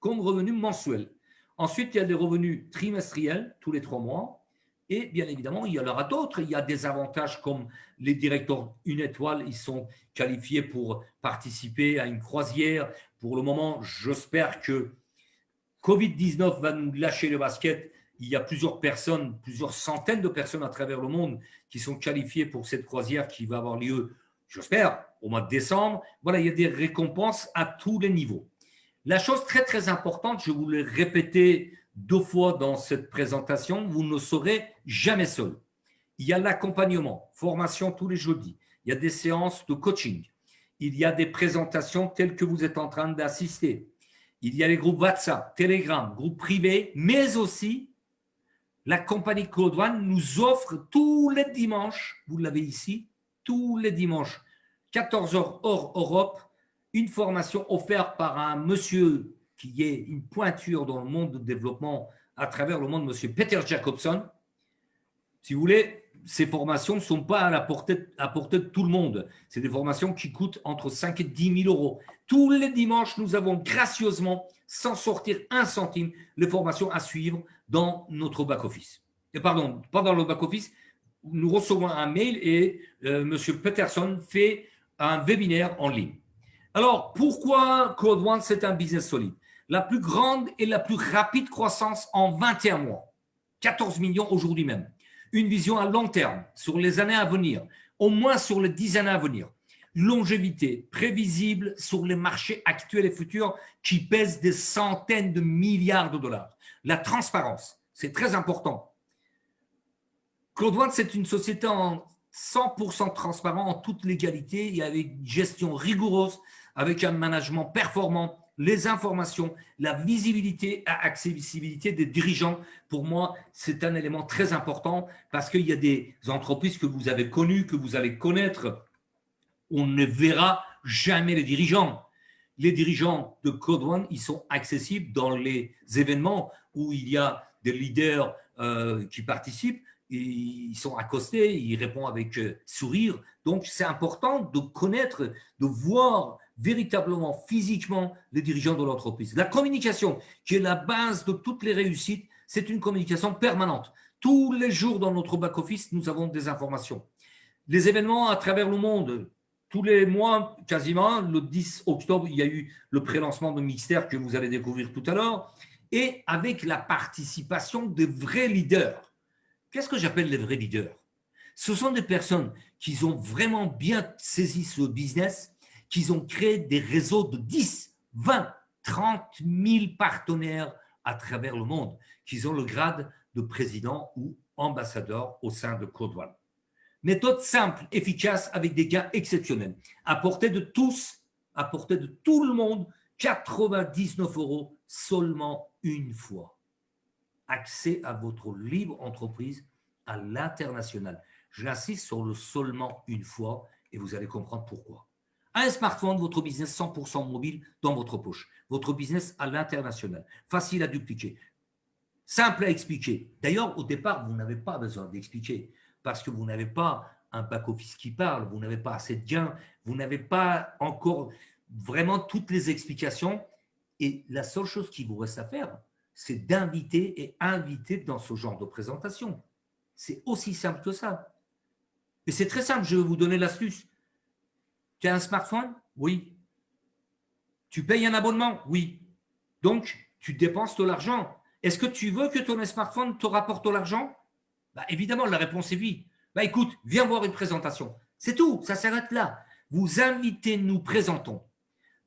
comme revenus mensuels. Ensuite, il y a des revenus trimestriels tous les 3 mois. Et bien évidemment, il y en aura d'autres. Il y a des avantages comme les directeurs 1 étoile, ils sont qualifiés pour participer à une croisière. Pour le moment, j'espère que Covid-19 va nous lâcher le basket. Il y a plusieurs personnes, plusieurs centaines de personnes à travers le monde qui sont qualifiées pour cette croisière qui va avoir lieu, j'espère, au mois de décembre. Voilà, il y a des récompenses à tous les niveaux. La chose très, très importante, je vous l'ai répété 2 fois dans cette présentation, vous ne serez jamais seul. Il y a l'accompagnement, formation tous les jeudis. Il y a des séances de coaching. Il y a des présentations telles que vous êtes en train d'assister. Il y a les groupes WhatsApp, Telegram, groupes privés, mais aussi la compagnie Claude One nous offre tous les dimanches, vous l'avez ici, tous les dimanches, 14h hors Europe, une formation offerte par un monsieur qui est une pointure dans le monde du développement à travers le monde, monsieur Peter Jacobson. Si vous voulez, ces formations ne sont pas à la portée de tout le monde. C'est des formations qui coûtent entre 5 et 10 000 euros. Tous les dimanches, nous avons gracieusement, sans sortir un centime, les formations à suivre dans notre back-office. Pardon, pas dans le back-office. Nous recevons un mail et monsieur Peterson fait un webinaire en ligne. Alors, pourquoi Claude One, c'est un business solide? La plus grande et la plus rapide croissance en 21 mois. 14 millions aujourd'hui même. Une vision à long terme, sur les années à venir, au moins sur les 10 années à venir. Longévité, prévisible sur les marchés actuels et futurs qui pèsent des centaines de milliards de dollars. La transparence, c'est très important. Claude One, c'est une société en 100% transparent, en toute légalité et avec une gestion rigoureuse, avec un management performant, les informations, la visibilité et accessibilité des dirigeants. Pour moi, c'est un élément très important parce qu'il y a des entreprises que vous avez connues, que vous allez connaître. On ne verra jamais les dirigeants. Les dirigeants de Code One, ils sont accessibles dans les événements où il y a des leaders qui participent. Ils sont accostés, ils répondent avec sourire. Donc, c'est important de connaître, de voir véritablement, physiquement, les dirigeants de l'entreprise. La communication, qui est la base de toutes les réussites, c'est une communication permanente. Tous les jours dans notre back-office, nous avons des informations. Les événements à travers le monde, tous les mois, quasiment, le 10 octobre, il y a eu le pré-lancement de Mixter que vous allez découvrir tout à l'heure, et avec la participation des vrais leaders. Qu'est-ce que j'appelle les vrais leaders? Ce sont des personnes qui ont vraiment bien saisi ce business, qui ont créé des réseaux de 10, 20, 30 000 partenaires à travers le monde, qui ont le grade de président ou ambassadeur au sein de Code One. Méthode simple, efficace, avec des gains exceptionnels. À portée de tous, à portée de tout le monde, 99 € seulement une fois. Accès à votre libre entreprise à l'international. J'insiste sur le seulement une fois et vous allez comprendre pourquoi. Un smartphone, votre business 100% mobile dans votre poche. Votre business à l'international. Facile à dupliquer. Simple à expliquer. D'ailleurs, au départ, vous n'avez pas besoin d'expliquer parce que vous n'avez pas un back-office qui parle, vous n'avez pas assez de gains, vous n'avez pas encore vraiment toutes les explications. Et la seule chose qui vous reste à faire, c'est d'inviter et inviter dans ce genre de présentation. C'est aussi simple que ça. Et c'est très simple, je vais vous donner l'astuce. Tu as un smartphone? Oui. Tu payes un abonnement? Oui. Donc, tu dépenses de l'argent. Est-ce que tu veux que ton smartphone te rapporte de l'argent? Évidemment, la réponse est oui. Écoute, viens voir une présentation. C'est tout, ça s'arrête là. Vous invitez, nous présentons.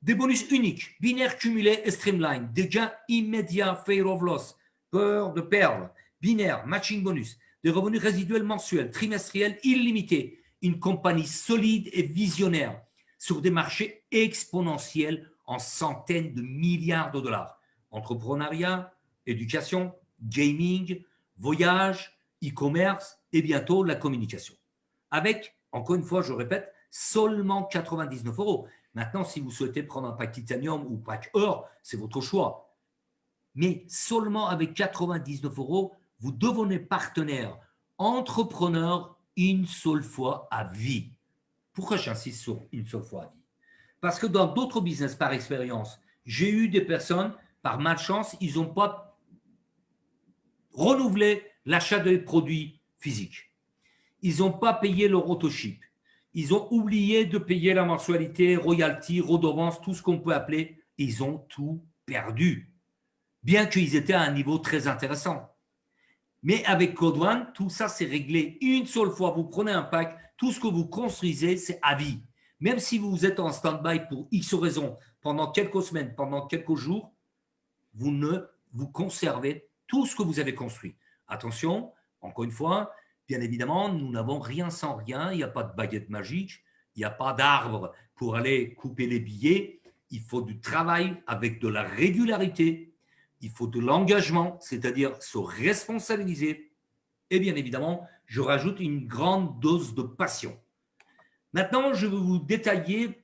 Des bonus uniques, binaires cumulés et streamline, des gains immédiats, fear of loss, peur de perdre, binaire, matching bonus, des revenus résiduels mensuels, trimestriels illimités, une compagnie solide et visionnaire sur des marchés exponentiels en centaines de milliards de dollars. Entrepreneuriat, éducation, gaming, voyage, e-commerce et bientôt la communication. Avec, encore une fois, je répète, seulement 99 €. Maintenant, si vous souhaitez prendre un pack titanium ou pack or, c'est votre choix. Mais seulement avec 99 €, vous devenez partenaire, entrepreneur une seule fois à vie. Pourquoi j'insiste sur une seule fois à vie? Parce que dans d'autres business, par expérience, j'ai eu des personnes, par malchance, ils n'ont pas renouvelé l'achat des produits physiques. Ils n'ont pas payé leur autoship. Ils ont oublié de payer la mensualité, royalty, redevance, tout ce qu'on peut appeler. Ils ont tout perdu. Bien qu'ils étaient à un niveau très intéressant. Mais avec Code One, tout ça, c'est réglé une seule fois. Vous prenez un pack, tout ce que vous construisez, c'est à vie. Même si vous êtes en stand-by pour X raisons, pendant quelques semaines, pendant quelques jours, vous conservez tout ce que vous avez construit. Attention, encore une fois, bien évidemment, nous n'avons rien sans rien. Il n'y a pas de baguette magique. Il n'y a pas d'arbre pour aller couper les billets. Il faut du travail avec de la régularité. Il faut de l'engagement, c'est-à-dire se responsabiliser. Et bien évidemment, je rajoute une grande dose de passion. Maintenant, je vais vous détailler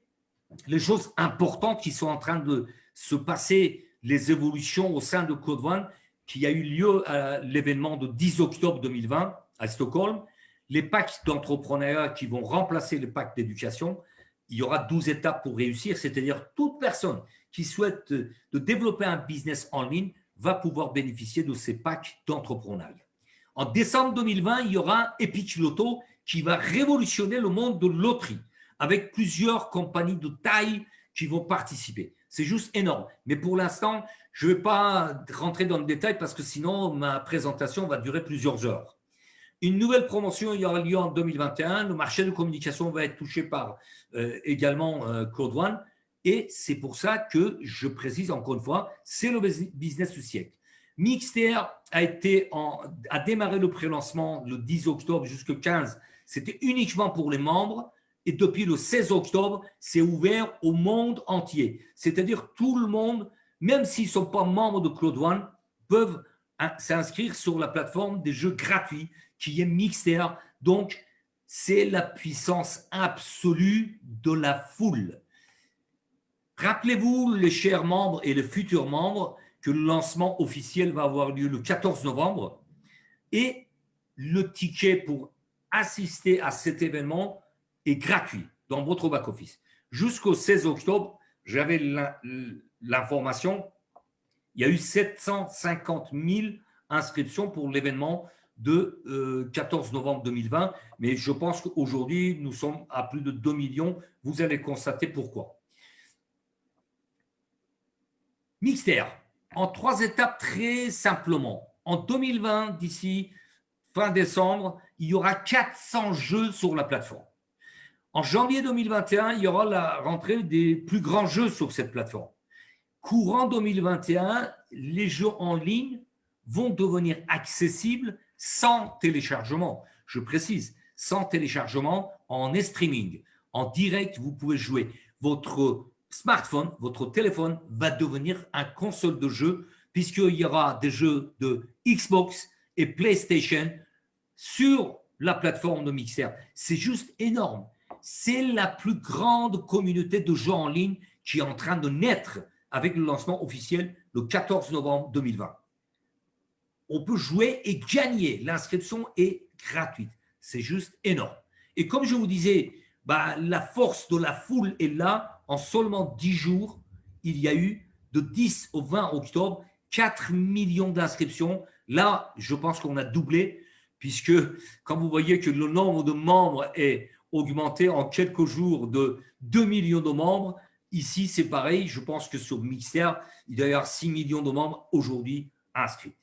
les choses importantes qui sont en train de se passer, les évolutions au sein de Code One, qui a eu lieu à l'événement de 10 octobre 2020 à Stockholm. Les packs d'entrepreneuriat qui vont remplacer les packs d'éducation. Il y aura 12 étapes pour réussir, c'est-à-dire toute personne qui souhaite de développer un business en ligne va pouvoir bénéficier de ces packs d'entrepreneuriat. En décembre 2020, il y aura un Epic Lotto qui va révolutionner le monde de loterie avec plusieurs compagnies de taille qui vont participer. C'est juste énorme. Mais pour l'instant, je ne vais pas rentrer dans le détail parce que sinon, ma présentation va durer plusieurs heures. Une nouvelle promotion il y aura lieu en 2021. Le marché de communication va être touché par également Code One. Et c'est pour ça que je précise encore une fois, c'est le business du siècle. Mixter a démarré le pré-lancement le 10 octobre jusqu'au 15. C'était uniquement pour les membres. Et depuis le 16 octobre, c'est ouvert au monde entier. C'est-à-dire tout le monde, même s'ils ne sont pas membres de Code One, peuvent s'inscrire sur la plateforme des jeux gratuits qui est Mixter. Donc, c'est la puissance absolue de la foule. Rappelez-vous, les chers membres et les futurs membres, que le lancement officiel va avoir lieu le 14 novembre et le ticket pour assister à cet événement est gratuit dans votre back-office. Jusqu'au 16 octobre, j'avais l'information, il y a eu 750 000 inscriptions pour l'événement de 14 novembre 2020, mais je pense qu'aujourd'hui, nous sommes à plus de 2 millions. Vous allez constater pourquoi. Mixter, en 3 étapes très simplement. En 2020, d'ici fin décembre, il y aura 400 jeux sur la plateforme. En janvier 2021, il y aura la rentrée des plus grands jeux sur cette plateforme. Courant 2021, les jeux en ligne vont devenir accessibles sans téléchargement. Je précise, sans téléchargement, en streaming. En direct, vous pouvez jouer. Votre smartphone, votre téléphone va devenir un console de jeu puisqu'il y aura des jeux de Xbox et PlayStation sur la plateforme de Mixer. C'est juste énorme. C'est la plus grande communauté de jeux en ligne qui est en train de naître avec le lancement officiel le 14 novembre 2020. On peut jouer et gagner. L'inscription est gratuite. C'est juste énorme. Et comme je vous disais, la force de la foule est là. En seulement 10 jours, il y a eu de 10 au 20 octobre 4 millions d'inscriptions. Là, je pense qu'on a doublé puisque quand vous voyez que le nombre de membres est augmenté en quelques jours de 2 millions de membres, ici, c'est pareil. Je pense que sur Mixer, il doit y avoir 6 millions de membres aujourd'hui inscrits.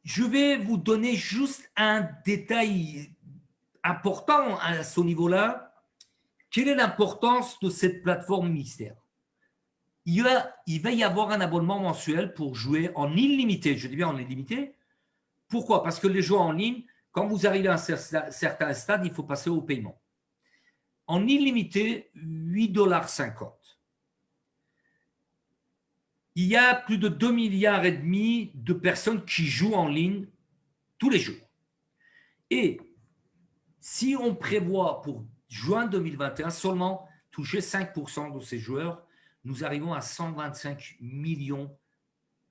Je vais vous donner juste un détail important à ce niveau-là. Quelle est l'importance de cette plateforme Mixer? Il va y avoir un abonnement mensuel pour jouer en illimité. Je dis bien en illimité. Pourquoi? Parce que les jeux en ligne, quand vous arrivez à un certain stade, il faut passer au paiement. En illimité, 8,50 $. Il y a plus de 2,5 milliards de personnes qui jouent en ligne tous les jours. Et si on prévoit pour juin 2021 seulement toucher 5% de ces joueurs, nous arrivons à 125 millions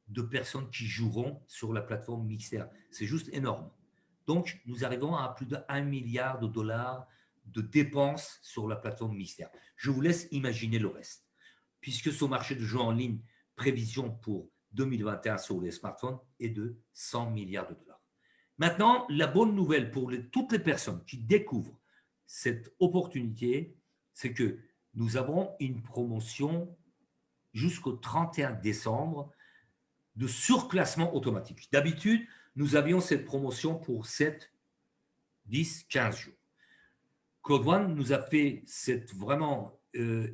de personnes qui joueront sur la plateforme Mixer. C'est juste énorme. Donc, nous arrivons à plus de 1 milliard de dollars de dépenses sur la plateforme Mixer. Je vous laisse imaginer le reste. Puisque ce marché de jeux en ligne, prévision pour 2021 sur les smartphones, est de 100 milliards de dollars. Maintenant, la bonne nouvelle pour toutes les personnes qui découvrent cette opportunité, c'est que nous avons une promotion jusqu'au 31 décembre de surclassement automatique. D'habitude, nous avions cette promotion pour 7, 10, 15 jours. Claude One nous a fait cette vraiment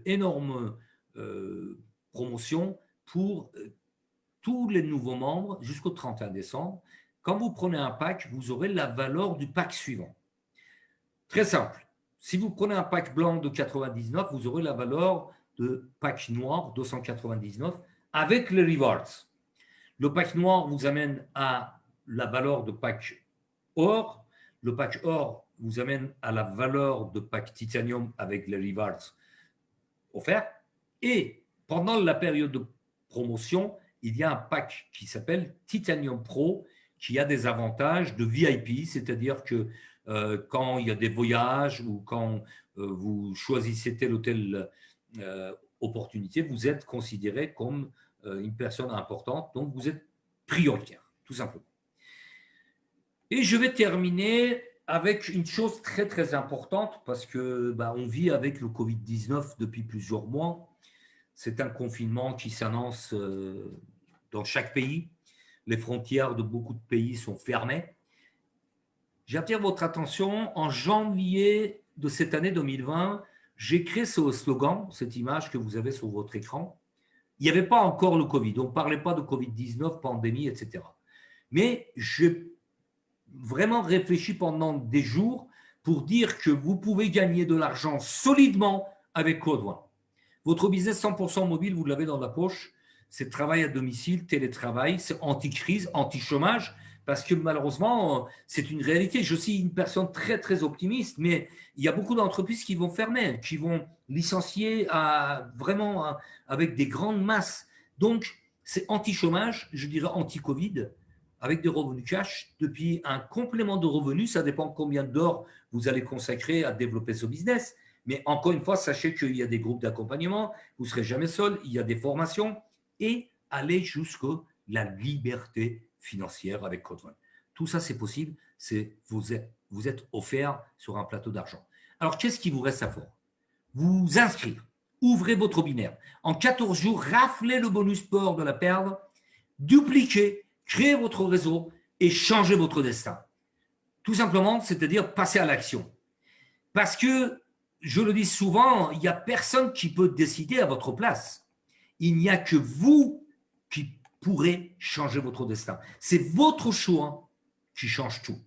énorme promotion pour tous les nouveaux membres jusqu'au 31 décembre. Quand vous prenez un pack, vous aurez la valeur du pack suivant. Très simple. Si vous prenez un pack blanc de 99, vous aurez la valeur de pack noir 299 avec les rewards. Le pack noir vous amène à la valeur de pack or. Le pack or vous amène à la valeur de pack titanium avec les rewards offerts. Et pendant la période de promotion, il y a un pack qui s'appelle Titanium Pro qui a des avantages de VIP, c'est-à-dire que quand il y a des voyages ou quand vous choisissez telle ou telle opportunité, vous êtes considéré comme une personne importante, donc vous êtes prioritaire, tout simplement. Et je vais terminer avec une chose très, très importante parce que on vit avec le Covid-19 depuis plusieurs mois. C'est un confinement qui s'annonce dans chaque pays. Les frontières de beaucoup de pays sont fermées. J'attire votre attention, en janvier de cette année 2020, j'ai créé ce slogan, cette image que vous avez sur votre écran. Il n'y avait pas encore le Covid, on ne parlait pas de Covid-19, pandémie, etc. Mais j'ai vraiment réfléchi pendant des jours pour dire que vous pouvez gagner de l'argent solidement avec Claude One. Votre business 100% mobile, vous l'avez dans la poche. C'est travail à domicile, télétravail, c'est anti-crise, anti-chômage, parce que malheureusement, c'est une réalité. Je suis une personne très, très optimiste, mais il y a beaucoup d'entreprises qui vont fermer, qui vont licencier vraiment avec des grandes masses. Donc, c'est anti-chômage, je dirais anti-Covid, avec des revenus cash, depuis un complément de revenus, ça dépend combien d'heures vous allez consacrer à développer ce business. Mais encore une fois, sachez qu'il y a des groupes d'accompagnement, vous ne serez jamais seul, il y a des formations et allez jusqu'à la liberté financière avec Code One. Tout ça, c'est possible, vous êtes offert sur un plateau d'argent. Alors, qu'est-ce qui vous reste à faire? Vous inscrire, ouvrez votre binaire. En 14 jours, raflez le bonus peur de la perdre, dupliquez, créez votre réseau et changez votre destin. Tout simplement, c'est-à-dire passer à l'action. Parce que, je le dis souvent, il n'y a personne qui peut décider à votre place. Il n'y a que vous qui pourrez changer votre destin. C'est votre choix qui change tout.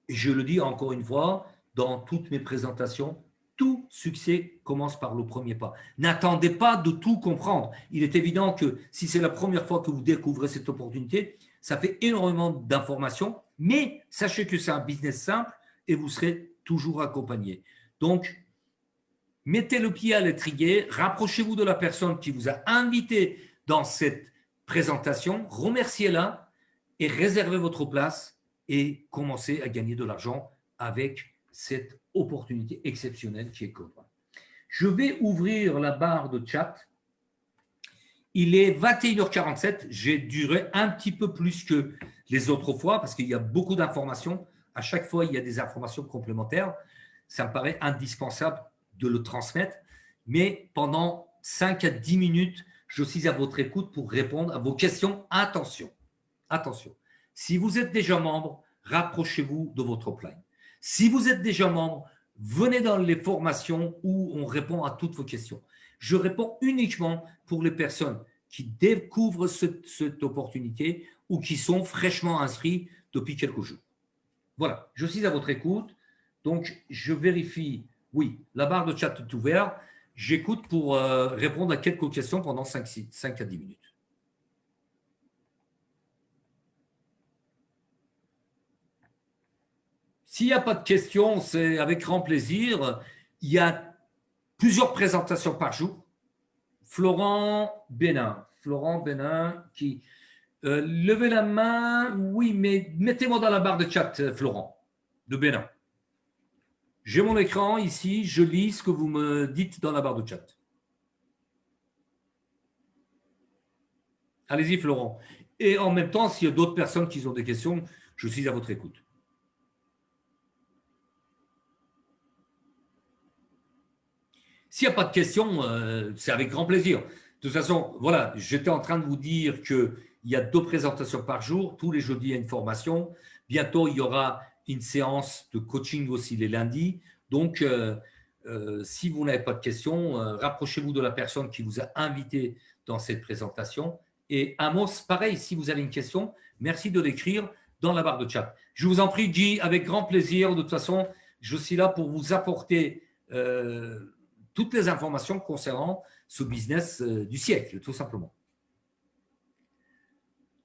Et je le dis encore une fois, dans toutes mes présentations, tout succès commence par le premier pas. N'attendez pas de tout comprendre. Il est évident que si c'est la première fois que vous découvrez cette opportunité, ça fait énormément d'informations, mais sachez que c'est un business simple et vous serez toujours accompagné. Donc, mettez le pied à l'étrier, rapprochez-vous de la personne qui vous a invité dans cette présentation, remerciez-la et réservez votre place et commencez à gagner de l'argent avec cette opportunité exceptionnelle qui est Code One. Je vais ouvrir la barre de chat. Il est 21h47. J'ai duré un petit peu plus que les autres fois parce qu'il y a beaucoup d'informations. À chaque fois, il y a des informations complémentaires. Ça me paraît indispensable de le transmettre. Mais pendant 5 à 10 minutes, je suis à votre écoute pour répondre à vos questions. Attention, attention. Si vous êtes déjà membre, rapprochez-vous de votre upline. Si vous êtes déjà membre, venez dans les formations où on répond à toutes vos questions. Je réponds uniquement pour les personnes qui découvrent cette opportunité ou qui sont fraîchement inscrits depuis quelques jours. Voilà, je suis à votre écoute. Donc, je vérifie. Oui, la barre de chat est ouverte. J'écoute pour répondre à quelques questions pendant 5 à 10 minutes. S'il n'y a pas de questions, c'est avec grand plaisir. Il y a plusieurs présentations par jour. Florent Bénin qui… levez la main. Oui, mais mettez-moi dans la barre de chat, Florent, de Bénin. J'ai mon écran ici, je lis ce que vous me dites dans la barre de chat. Allez-y, Florent. Et en même temps, s'il y a d'autres personnes qui ont des questions, je suis à votre écoute. S'il n'y a pas de questions, c'est avec grand plaisir. De toute façon, voilà, j'étais en train de vous dire qu'il y a 2 présentations par jour. Tous les jeudis, il y a une formation. Bientôt, il y aura une séance de coaching aussi les lundis. Donc, si vous n'avez pas de questions, rapprochez-vous de la personne qui vous a invité dans cette présentation. Et Amos, pareil, si vous avez une question, merci de l'écrire dans la barre de chat. Je vous en prie, Guy, avec grand plaisir. De toute façon, je suis là pour vous apporter toutes les informations concernant ce business du siècle, tout simplement.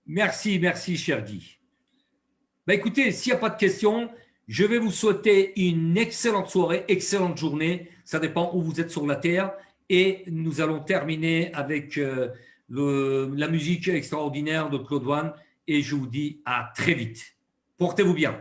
Merci, cher Guy. Ben, écoutez, s'il n'y a pas de questions, je vais vous souhaiter une excellente soirée, excellente journée. Ça dépend où vous êtes sur la Terre. Et nous allons terminer avec la musique extraordinaire de Claude One. Et je vous dis à très vite. Portez-vous bien.